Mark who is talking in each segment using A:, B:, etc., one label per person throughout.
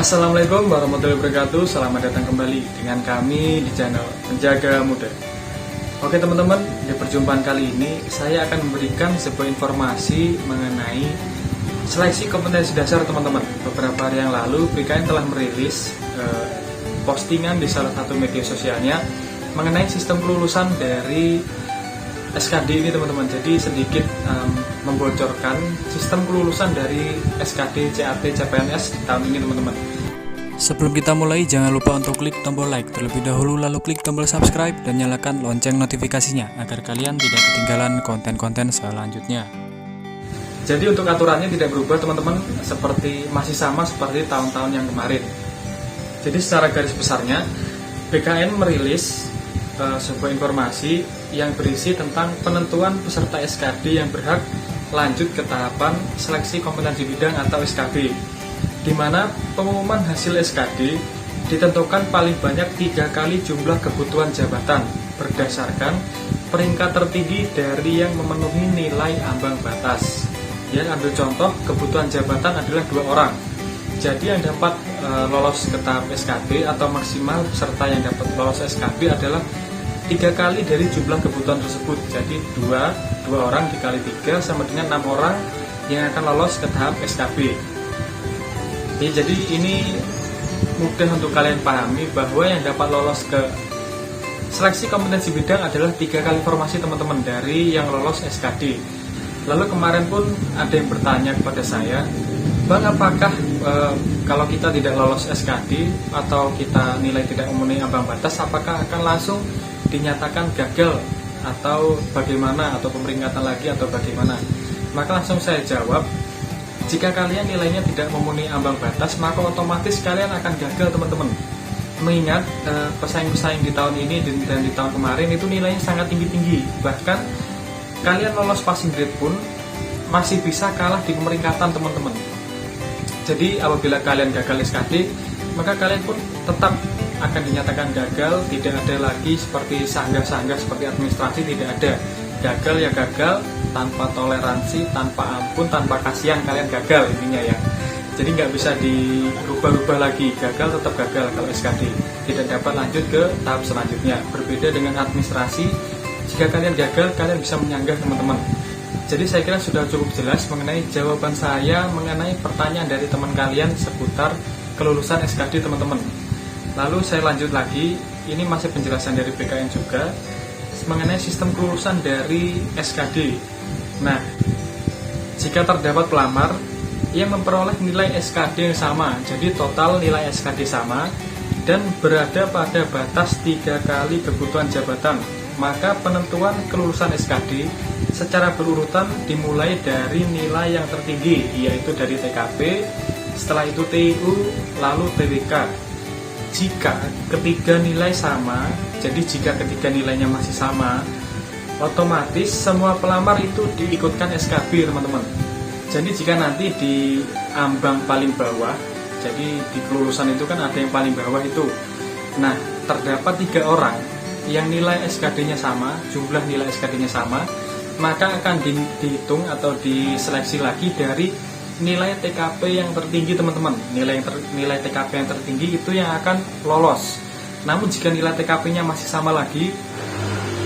A: Assalamualaikum warahmatullahi wabarakatuh. Selamat datang kembali dengan kami di channel Penjaga Muda. Oke teman-teman, di perjumpaan kali ini saya akan memberikan sebuah informasi mengenai seleksi kompetensi dasar teman-teman. Beberapa hari yang lalu BKN telah merilis postingan di salah satu media sosialnya mengenai sistem kelulusan dari SKD ini teman-teman. Jadi sedikit membocorkan sistem kelulusan dari SKD, CAT, CPNS di tahun ini teman-teman.
B: Sebelum kita mulai, jangan lupa untuk klik tombol like terlebih dahulu, lalu klik tombol subscribe dan nyalakan lonceng notifikasinya agar kalian tidak ketinggalan konten-konten selanjutnya.
A: Jadi untuk aturannya tidak berubah teman-teman, masih sama seperti tahun-tahun yang kemarin. Jadi secara garis besarnya BKN merilis sebuah informasi yang berisi tentang penentuan peserta SKD yang berhak lanjut ke tahapan seleksi kompetensi bidang atau SKB, di mana pengumuman hasil SKD ditentukan paling banyak 3 kali jumlah kebutuhan jabatan berdasarkan peringkat tertinggi dari yang memenuhi nilai ambang batas. Ya, ambil contoh, kebutuhan jabatan adalah 2 orang. Jadi yang dapat lolos ke tahap SKB atau maksimal peserta yang dapat lolos SKB adalah 3 kali dari jumlah kebutuhan tersebut. Jadi 2 orang dikali 3 sama dengan 6 orang yang akan lolos ke tahap SKB. Jadi ini mudah untuk kalian pahami bahwa yang dapat lolos ke seleksi kompetensi bidang adalah 3 kali formasi teman-teman dari yang lolos SKD. Lalu kemarin pun ada yang bertanya kepada saya, Bang, apakah kalau kita tidak lolos SKD atau kita nilai tidak memenuhi ambang batas, apakah akan langsung dinyatakan gagal atau bagaimana, atau pemeringkatan lagi atau bagaimana? Maka langsung saya jawab, jika kalian nilainya tidak memenuhi ambang batas, maka otomatis kalian akan gagal teman-teman. Mengingat pesaing-pesaing di tahun ini dan di tahun kemarin itu nilainya sangat tinggi-tinggi. Bahkan kalian lolos passing grade pun masih bisa kalah di pemeringkatan teman-teman. Jadi apabila kalian gagal SKD, maka kalian pun tetap akan dinyatakan gagal. Tidak ada lagi seperti sanggah-sanggah seperti administrasi, tidak ada. Gagal ya gagal, tanpa toleransi, tanpa ampun, tanpa kasihan, kalian gagal intinya ya. Jadi nggak bisa dirubah-rubah lagi, gagal tetap gagal kalau SKD, tidak dapat lanjut ke tahap selanjutnya. Berbeda dengan administrasi, jika kalian gagal, kalian bisa menyanggah teman-teman. Jadi saya kira sudah cukup jelas mengenai jawaban saya mengenai pertanyaan dari teman kalian seputar kelulusan SKD teman-teman. Lalu saya lanjut lagi, ini masih penjelasan dari BKN juga mengenai sistem kelulusan dari SKD. Nah, jika terdapat pelamar yang memperoleh nilai SKD yang sama, jadi total nilai SKD sama dan berada pada batas 3 kali kebutuhan jabatan, maka penentuan kelulusan SKD secara berurutan dimulai dari nilai yang tertinggi, yaitu dari TKP, setelah itu TIU, lalu TWK. Jika ketiga nilai sama, jadi jika ketiga nilainya masih sama, otomatis semua pelamar itu diikutkan SKB teman-teman. Jadi jika nanti di ambang paling bawah, jadi di kelulusan itu kan ada yang paling bawah itu. Nah, terdapat 3 orang yang nilai SKD-nya sama, jumlah nilai SKD-nya sama, maka akan dihitung atau diseleksi lagi dari nilai TKP yang tertinggi teman-teman. Nilai TKP yang tertinggi itu yang akan lolos. Namun jika nilai TKP-nya masih sama lagi,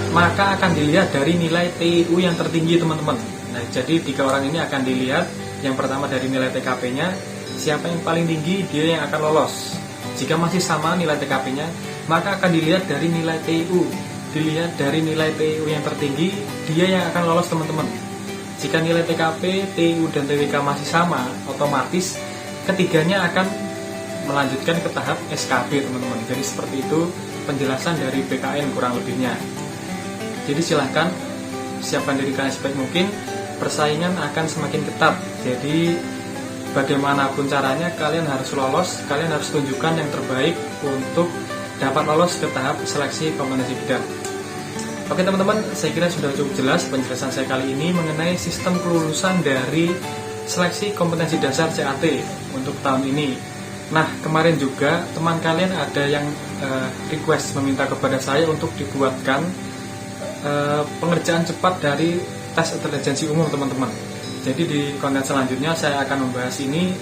A: maka akan dilihat dari nilai TIU yang tertinggi teman-teman. Nah, jadi 3 orang ini akan dilihat. Yang pertama dari nilai TKP-nya, siapa yang paling tinggi dia yang akan lolos. Jika masih sama nilai TKP-nya, maka akan dilihat dari nilai TIU. Dilihat dari nilai TIU yang tertinggi, dia yang akan lolos teman-teman. Jika nilai TKP, TIU, dan TWK masih sama, otomatis ketiganya akan melanjutkan ke tahap SKB teman-teman. Jadi seperti itu penjelasan dari BKN kurang lebihnya. Jadi silahkan siapkan diri kalian sebaik mungkin, persaingan akan semakin ketat. Jadi bagaimanapun caranya kalian harus lolos, kalian harus tunjukkan yang terbaik untuk dapat lolos ke tahap seleksi kompetensi bidang. Oke teman-teman, saya kira sudah cukup jelas penjelasan saya kali ini mengenai sistem kelulusan dari seleksi kompetensi dasar CAT untuk tahun ini. Nah, kemarin juga teman kalian ada yang request meminta kepada saya untuk dibuatkan pengerjaan cepat dari tes intelijensi umum teman-teman. Jadi di konten selanjutnya saya akan membahas ini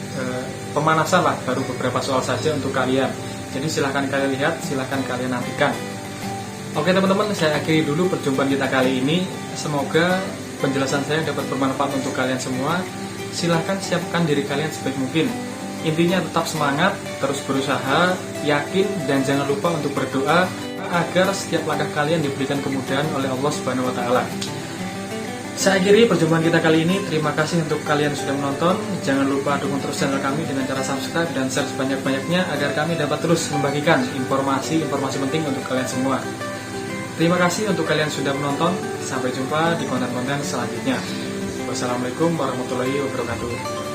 A: pemanasan lah, baru beberapa soal saja untuk kalian. Jadi silahkan kalian lihat, silahkan kalian nantikan. Oke teman-teman, saya akhiri dulu perjumpaan kita kali ini. Semoga penjelasan saya dapat bermanfaat untuk kalian semua. Silahkan siapkan diri kalian sebaik mungkin. Intinya tetap semangat, terus berusaha, yakin, dan jangan lupa untuk berdoa agar setiap langkah kalian diberikan kemudahan oleh Allah Subhanahu wa Ta'ala. Saya akhiri perjumpaan kita kali ini. Terima kasih untuk kalian yang sudah menonton. Jangan lupa dukung terus channel kami dengan cara subscribe dan share sebanyak-banyaknya agar kami dapat terus membagikan informasi-informasi penting untuk kalian semua. Terima kasih untuk kalian yang sudah menonton. Sampai jumpa di konten-konten selanjutnya. Wassalamualaikum warahmatullahi wabarakatuh.